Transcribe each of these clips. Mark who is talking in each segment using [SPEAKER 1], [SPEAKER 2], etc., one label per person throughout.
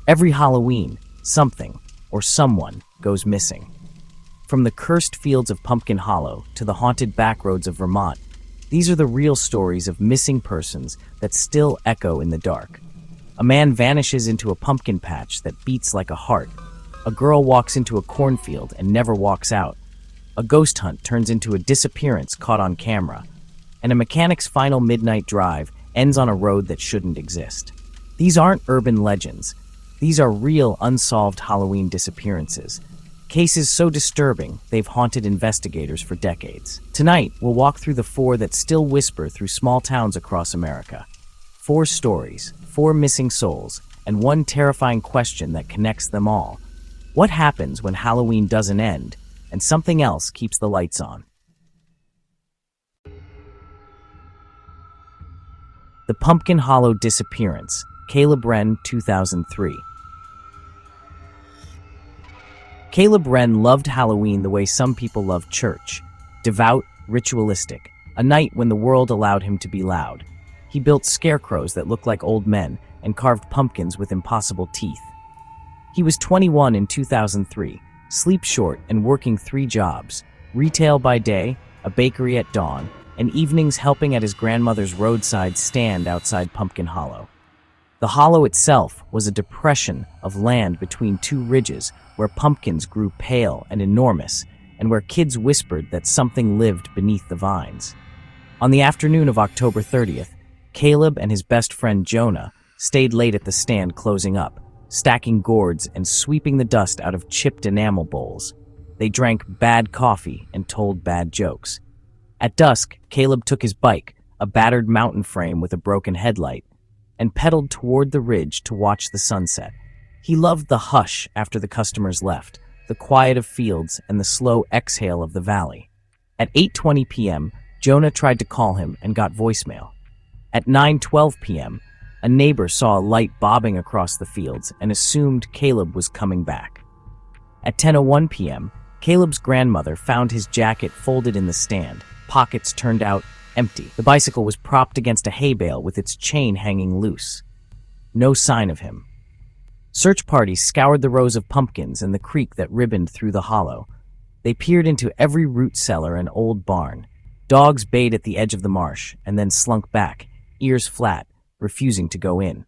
[SPEAKER 1] Every Halloween, something or someone goes missing. From the cursed fields of Pumpkin Hollow to the haunted backroads of Vermont, these are the real stories of missing persons that still echo in the dark. A man vanishes into a pumpkin patch that beats like a heart. A girl walks into a cornfield and never walks out. A ghost hunt turns into a disappearance caught on camera. And a mechanic's final midnight drive ends on a road that shouldn't exist. These aren't urban legends. These are real unsolved Halloween disappearances. Cases so disturbing, they've haunted investigators for decades. Tonight, we'll walk through the four that still whisper through small towns across America. 4 stories, 4 missing souls, and one terrifying question that connects them all. What happens when Halloween doesn't end, and something else keeps the lights on? The Pumpkin Hollow Disappearance, Caleb Wren, 2003. Caleb Wren loved Halloween the way some people love church. Devout, ritualistic, a night when the world allowed him to be loud. He built scarecrows that looked like old men and carved pumpkins with impossible teeth. He was 21 in 2003, sleep short and working 3 jobs, retail by day, a bakery at dawn, and evenings helping at his grandmother's roadside stand outside Pumpkin Hollow. The hollow itself was a depression of land between 2 ridges where pumpkins grew pale and enormous, and where kids whispered that something lived beneath the vines. On the afternoon of October 30th, Caleb and his best friend Jonah stayed late at the stand closing up, stacking gourds and sweeping the dust out of chipped enamel bowls. They drank bad coffee and told bad jokes. At dusk, Caleb took his bike, a battered mountain frame with a broken headlight, and pedaled toward the ridge to watch the sunset. He loved the hush after the customers left, the quiet of fields, and the slow exhale of the valley. At 8:20 p.m., Jonah tried to call him and got voicemail. At 9:12 p.m., a neighbor saw a light bobbing across the fields and assumed Caleb was coming back. At 10:01 p.m., Caleb's grandmother found his jacket folded in the stand, pockets turned out empty. The bicycle was propped against a hay bale with its chain hanging loose. No sign of him. Search parties scoured the rows of pumpkins and the creek that ribboned through the hollow. They peered into every root cellar and old barn. Dogs bayed at the edge of the marsh and then slunk back, ears flat, refusing to go in.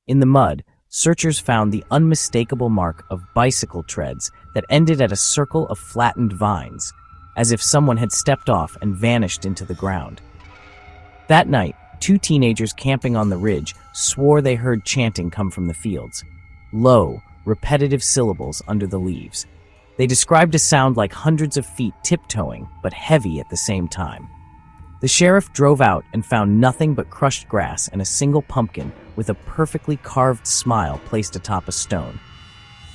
[SPEAKER 1] In the mud, searchers found the unmistakable mark of bicycle treads that ended at a circle of flattened vines, as if someone had stepped off and vanished into the ground. That night, 2 teenagers camping on the ridge swore they heard chanting come from the fields. Low, repetitive syllables under the leaves. They described a sound like hundreds of feet tiptoeing, but heavy at the same time. The sheriff drove out and found nothing but crushed grass and a single pumpkin with a perfectly carved smile placed atop a stone.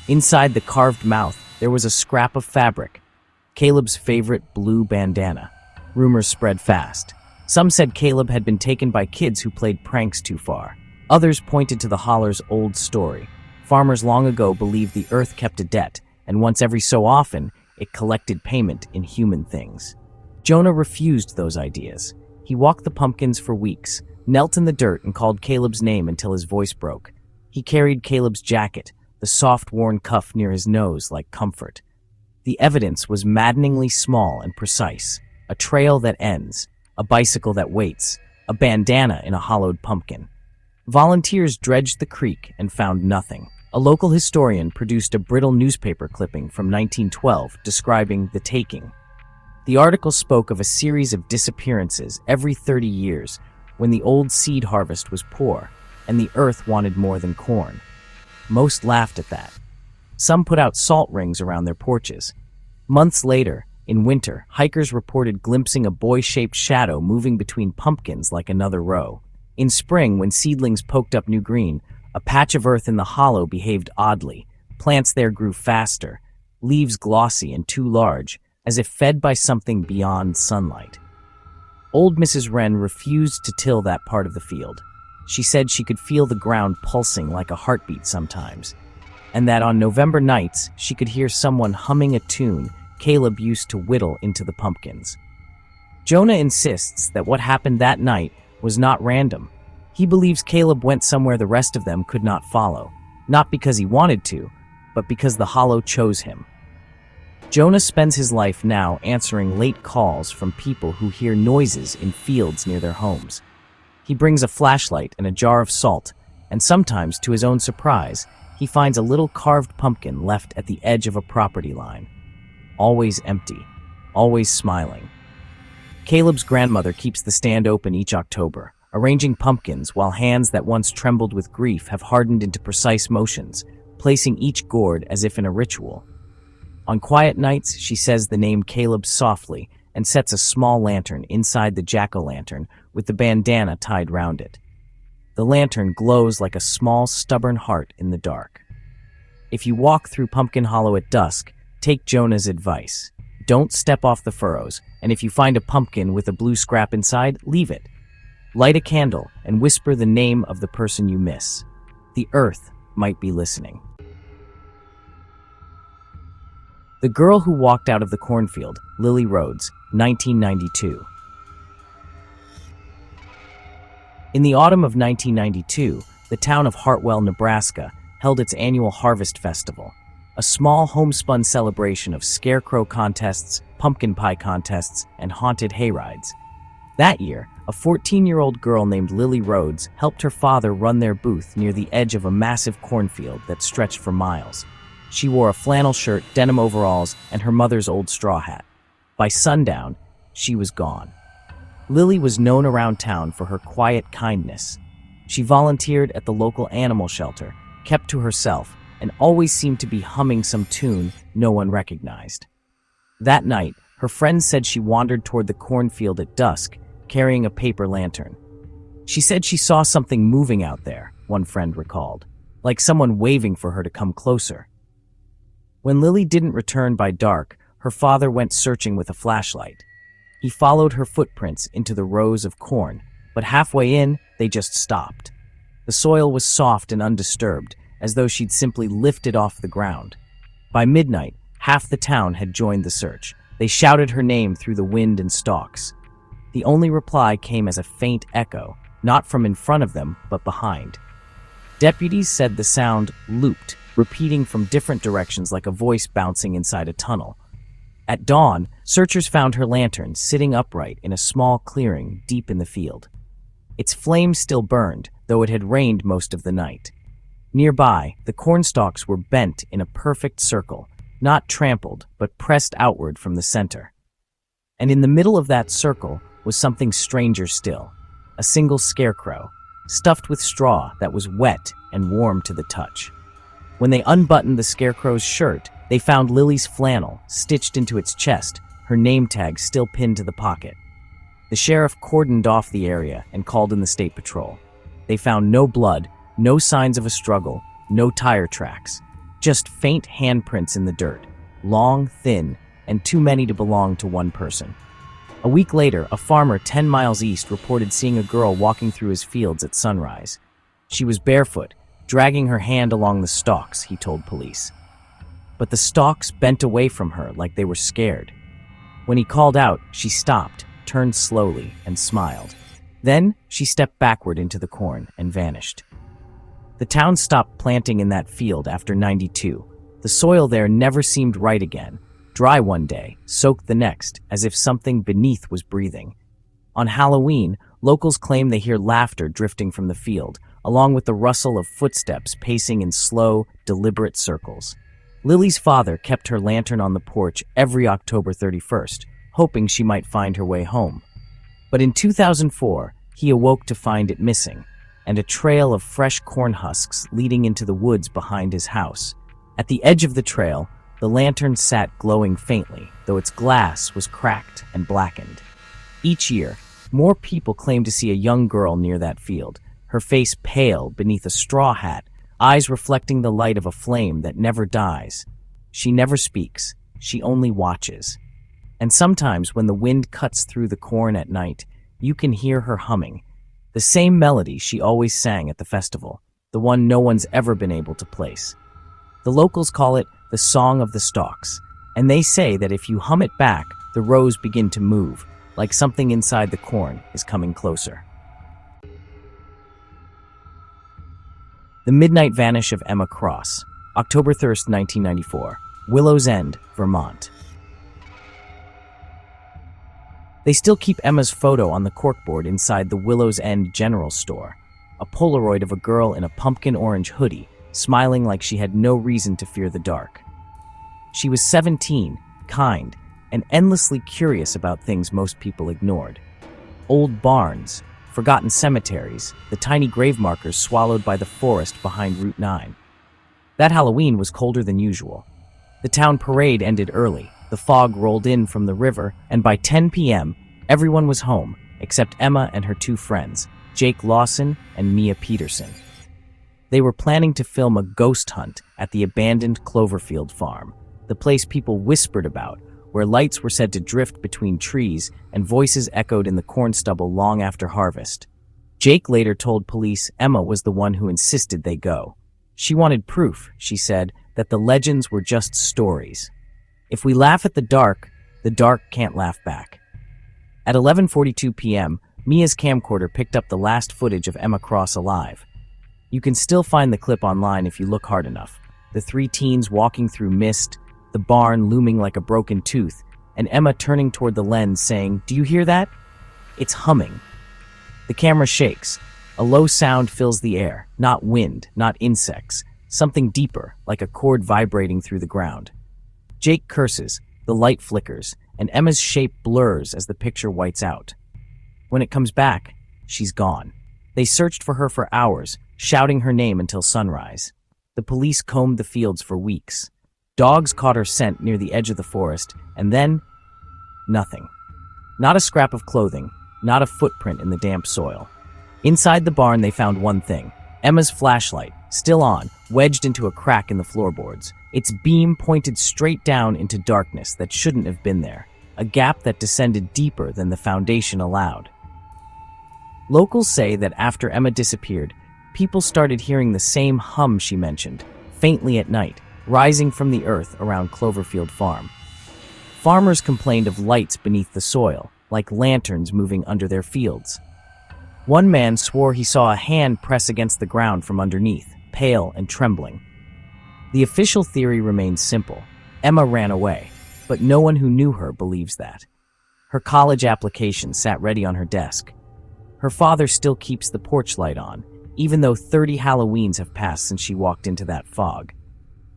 [SPEAKER 1] Inside the carved mouth, there was a scrap of fabric, Caleb's favorite blue bandana. Rumors spread fast. Some said Caleb had been taken by kids who played pranks too far. Others pointed to the hollow's old story. Farmers long ago believed the earth kept a debt, and once every so often, it collected payment in human things. Jonah refused those ideas. He walked the pumpkins for weeks, knelt in the dirt and called Caleb's name until his voice broke. He carried Caleb's jacket, the soft worn cuff near his nose like comfort. The evidence was maddeningly small and precise. A trail that ends, a bicycle that waits, a bandana in a hollowed pumpkin. Volunteers dredged the creek and found nothing. A local historian produced a brittle newspaper clipping from 1912 describing the taking. The article spoke of a series of disappearances every 30 years when the old seed harvest was poor and the earth wanted more than corn. Most laughed at that. Some put out salt rings around their porches. Months later, in winter, hikers reported glimpsing a boy-shaped shadow moving between pumpkins like another row. In spring, when seedlings poked up new green, a patch of earth in the hollow behaved oddly. Plants there grew faster, leaves glossy and too large, as if fed by something beyond sunlight. Old Mrs. Wren refused to till that part of the field. She said she could feel the ground pulsing like a heartbeat sometimes, and that on November nights she could hear someone humming a tune Caleb used to whittle into the pumpkins. Jonah insists that what happened that night was not random. He believes Caleb went somewhere the rest of them could not follow. not because he wanted to, but because the hollow chose him. Jonah spends his life now answering late calls from people who hear noises in fields near their homes. He brings a flashlight and a jar of salt, and sometimes, to his own surprise, he finds a little carved pumpkin left at the edge of a property line. Always empty, always smiling. Caleb's grandmother keeps the stand open each October, arranging pumpkins while hands that once trembled with grief have hardened into precise motions, placing each gourd as if in a ritual. On quiet nights, she says the name Caleb softly and sets a small lantern inside the jack-o'-lantern with the bandana tied round it. The lantern glows like a small, stubborn heart in the dark. If you walk through Pumpkin Hollow at dusk, take Jonah's advice. Don't step off the furrows, and if you find a pumpkin with a blue scrap inside, leave it. Light a candle and whisper the name of the person you miss. The earth might be listening. The Girl Who Walked Out of the Cornfield, Lily Rhodes, 1992. In the autumn of 1992, the town of Hartwell, Nebraska, held its annual Harvest Festival, a small homespun celebration of scarecrow contests, pumpkin pie contests, and haunted hayrides. That year, a 14-year-old girl named Lily Rhodes helped her father run their booth near the edge of a massive cornfield that stretched for miles. She wore a flannel shirt, denim overalls, and her mother's old straw hat. By sundown, she was gone. Lily was known around town for her quiet kindness. She volunteered at the local animal shelter, kept to herself, and always seemed to be humming some tune no one recognized. That night, her friends said she wandered toward the cornfield at dusk, carrying a paper lantern. She said she saw something moving out there, one friend recalled, like someone waving for her to come closer. When Lily didn't return by dark, her father went searching with a flashlight. He followed her footprints into the rows of corn, but halfway in, they just stopped. The soil was soft and undisturbed, as though she'd simply lifted off the ground. By midnight, half the town had joined the search. They shouted her name through the wind and stalks. The only reply came as a faint echo, not from in front of them, but behind. Deputies said the sound looped, repeating from different directions like a voice bouncing inside a tunnel. At dawn, searchers found her lantern sitting upright in a small clearing deep in the field. Its flame still burned, though it had rained most of the night. Nearby, the cornstalks were bent in a perfect circle, not trampled, but pressed outward from the center. And in the middle of that circle was something stranger still, a single scarecrow, stuffed with straw that was wet and warm to the touch. When they unbuttoned the scarecrow's shirt, they found Lily's flannel stitched into its chest, her name tag still pinned to the pocket. The sheriff cordoned off the area and called in the state patrol. They found no blood, no signs of a struggle, no tire tracks, just faint handprints in the dirt, long, thin, and too many to belong to one person. A week later, a farmer 10 miles east reported seeing a girl walking through his fields at sunrise. She was barefoot, dragging her hand along the stalks, he told police. But the stalks bent away from her like they were scared. When he called out, she stopped, turned slowly, and smiled. Then she stepped backward into the corn and vanished. The town stopped planting in that field after '92. The soil there never seemed right again. Dry one day, soaked the next, as if something beneath was breathing. On Halloween, locals claim they hear laughter drifting from the field, along with the rustle of footsteps pacing in slow, deliberate circles. Lily's father kept her lantern on the porch every October 31st, hoping she might find her way home. But in 2004, he awoke to find it missing, and a trail of fresh corn husks leading into the woods behind his house. At the edge of the trail, the lantern sat glowing faintly, though its glass was cracked and blackened. Each year, more people claim to see a young girl near that field, her face pale beneath a straw hat, eyes reflecting the light of a flame that never dies. She never speaks, she only watches. And sometimes when the wind cuts through the corn at night, you can hear her humming, the same melody she always sang at the festival, the one no one's ever been able to place. The locals call it the Song of the Stalks, and they say that if you hum it back, the rows begin to move, like something inside the corn is coming closer. The Midnight Vanish of Emma Cross, October 1st, 1994, Willow's End, Vermont. They still keep Emma's photo on the corkboard inside the Willow's End General Store, a Polaroid of a girl in a pumpkin orange hoodie, smiling like she had no reason to fear the dark. She was 17, kind, and endlessly curious about things most people ignored. Old barns, forgotten cemeteries, the tiny grave markers swallowed by the forest behind Route 9. That Halloween was colder than usual. The town parade ended early, the fog rolled in from the river, and by 10 p.m., everyone was home, except Emma and her two friends, Jake Lawson and Mia Peterson. They were planning to film a ghost hunt at the abandoned Cloverfield farm, the place people whispered about, where lights were said to drift between trees and voices echoed in the corn stubble long after harvest. Jake later told police Emma was the one who insisted they go. She wanted proof, she said, that the legends were just stories. If we laugh at the dark can't laugh back. At 11:42 p.m., Mia's camcorder picked up the last footage of Emma Cross alive. You can still find the clip online if you look hard enough. The three teens walking through mist, the barn looming like a broken tooth, and Emma turning toward the lens saying, "Do you hear that? It's humming." The camera shakes. A low sound fills the air, not wind, not insects, something deeper, like a cord vibrating through the ground. Jake curses, the light flickers, and Emma's shape blurs as the picture whites out. When it comes back, she's gone. They searched for her for hours, shouting her name until sunrise. The police combed the fields for weeks. Dogs caught her scent near the edge of the forest, and then, nothing. Not a scrap of clothing, not a footprint in the damp soil. Inside the barn, they found one thing: Emma's flashlight, still on, wedged into a crack in the floorboards. Its beam pointed straight down into darkness that shouldn't have been there, a gap that descended deeper than the foundation allowed. Locals say that after Emma disappeared, people started hearing the same hum she mentioned, faintly at night, rising from the earth around Cloverfield Farm. Farmers complained of lights beneath the soil, like lanterns moving under their fields. One man swore he saw a hand press against the ground from underneath, pale and trembling. The official theory remains simple: Emma ran away, but no one who knew her believes that. Her college application sat ready on her desk. Her father still keeps the porch light on, even though 30 Halloweens have passed since she walked into that fog.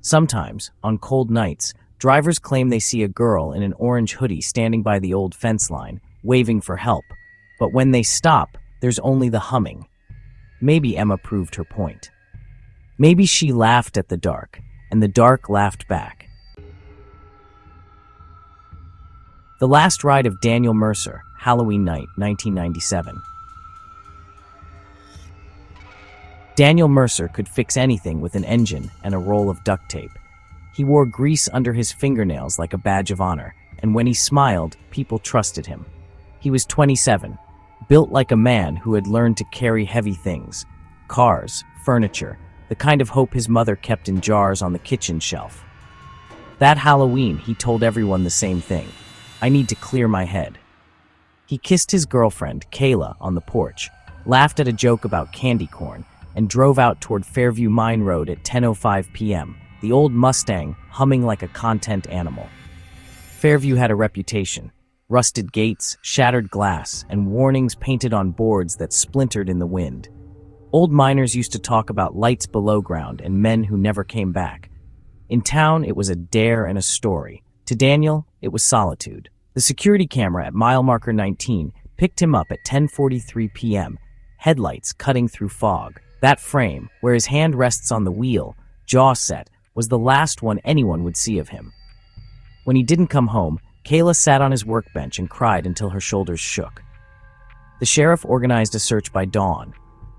[SPEAKER 1] Sometimes, on cold nights, drivers claim they see a girl in an orange hoodie standing by the old fence line, waving for help, but when they stop, there's only the humming. Maybe Emma proved her point. Maybe she laughed at the dark, and the dark laughed back. The Last Ride of Daniel Mercer, Halloween Night, 1997. Daniel Mercer could fix anything with an engine and a roll of duct tape. He wore grease under his fingernails like a badge of honor, and when he smiled, people trusted him. He was 27, built like a man who had learned to carry heavy things: cars, furniture, the kind of hope his mother kept in jars on the kitchen shelf. That Halloween, he told everyone the same thing: "I need to clear my head." He kissed his girlfriend, Kayla, on the porch, laughed at a joke about candy corn, and drove out toward Fairview Mine Road at 10:05 p.m., the old Mustang humming like a content animal. Fairview had a reputation: rusted gates, shattered glass, and warnings painted on boards that splintered in the wind. Old miners used to talk about lights below ground and men who never came back. In town, it was a dare and a story. To Daniel, it was solitude. The security camera at mile marker 19 picked him up at 10:43 p.m., headlights cutting through fog. That frame, where his hand rests on the wheel, jaw set, was the last one anyone would see of him. When he didn't come home, Kayla sat on his workbench and cried until her shoulders shook. The sheriff organized a search by dawn.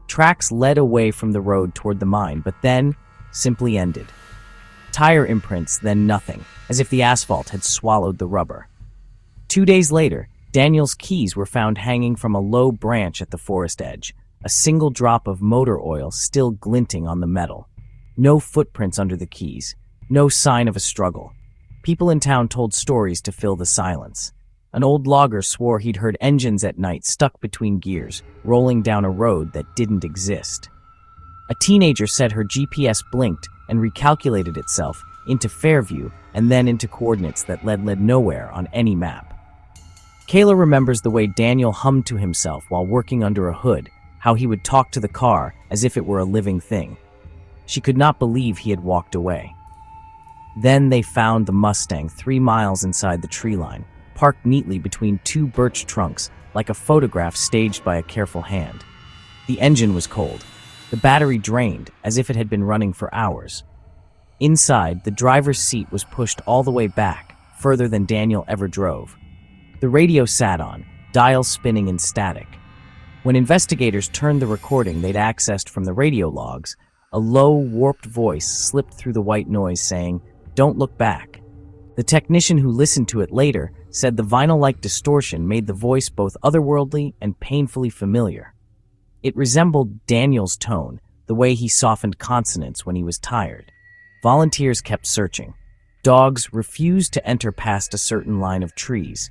[SPEAKER 1] Tracks led away from the road toward the mine, but then simply ended. Tire imprints, then nothing, as if the asphalt had swallowed the rubber. 2 days later, Daniel's keys were found hanging from a low branch at the forest edge, a single drop of motor oil still glinting on the metal. No footprints under the keys, no sign of a struggle. People in town told stories to fill the silence. An old logger swore he'd heard engines at night stuck between gears, rolling down a road that didn't exist. A teenager said her GPS blinked and recalculated itself into Fairview and then into coordinates that led nowhere on any map. Kayla remembers the way Daniel hummed to himself while working under a hood, how he would talk to the car as if it were a living thing. She could not believe he had walked away. Then they found the Mustang 3 miles inside the tree line, parked neatly between 2 birch trunks like a photograph staged by a careful hand. The engine was cold. The battery drained as if it had been running for hours. Inside, the driver's seat was pushed all the way back, further than Daniel ever drove. The radio sat on, dials spinning in static. When investigators turned the recording they'd accessed from the radio logs, a low, warped voice slipped through the white noise saying, "Don't look back." The technician who listened to it later said the vinyl-like distortion made the voice both otherworldly and painfully familiar. It resembled Daniel's tone, the way he softened consonants when he was tired. Volunteers kept searching. Dogs refused to enter past a certain line of trees.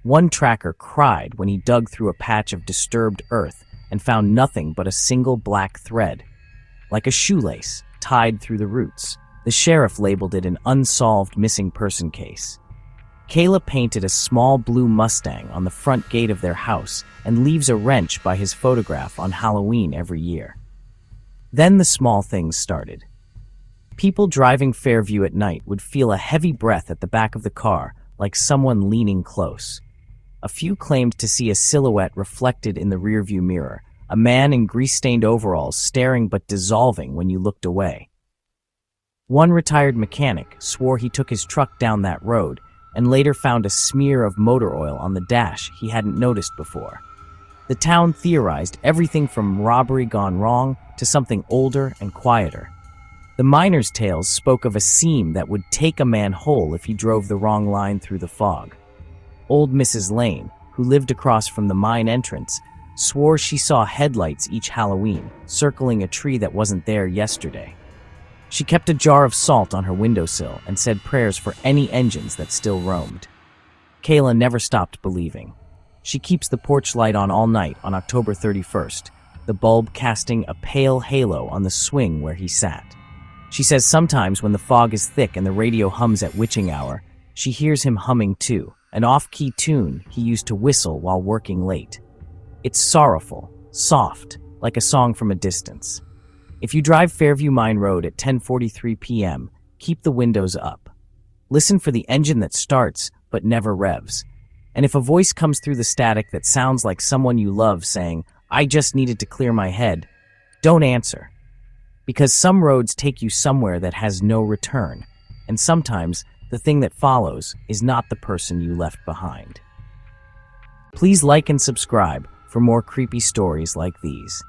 [SPEAKER 1] One tracker cried when he dug through a patch of disturbed earth and found nothing but a single black thread, like a shoelace tied through the roots. The sheriff labeled it an unsolved missing person case. Kayla painted a small blue Mustang on the front gate of their house and leaves a wrench by his photograph on Halloween every year. Then the small things started. People driving Fairview at night would feel a heavy breath at the back of the car, like someone leaning close. A few claimed to see a silhouette reflected in the rearview mirror, a man in grease-stained overalls staring but dissolving when you looked away. One retired mechanic swore he took his truck down that road and later found a smear of motor oil on the dash he hadn't noticed before. The town theorized everything from robbery gone wrong to something older and quieter. The miners' tales spoke of a seam that would take a man whole if he drove the wrong line through the fog. Old Mrs. Lane, who lived across from the mine entrance, swore she saw headlights each Halloween, circling a tree that wasn't there yesterday. She kept a jar of salt on her windowsill and said prayers for any engines that still roamed. Kayla never stopped believing. She keeps the porch light on all night on October 31st, the bulb casting a pale halo on the swing where he sat. She says sometimes when the fog is thick and the radio hums at witching hour, she hears him humming too, an off-key tune he used to whistle while working late. It's sorrowful, soft, like a song from a distance. If you drive Fairview Mine Road at 10:43 p.m., keep the windows up. Listen for the engine that starts but never revs. And if a voice comes through the static that sounds like someone you love saying, "I just needed to clear my head," don't answer. Because some roads take you somewhere that has no return, and sometimes the thing that follows is not the person you left behind. Please like and subscribe for more creepy stories like these.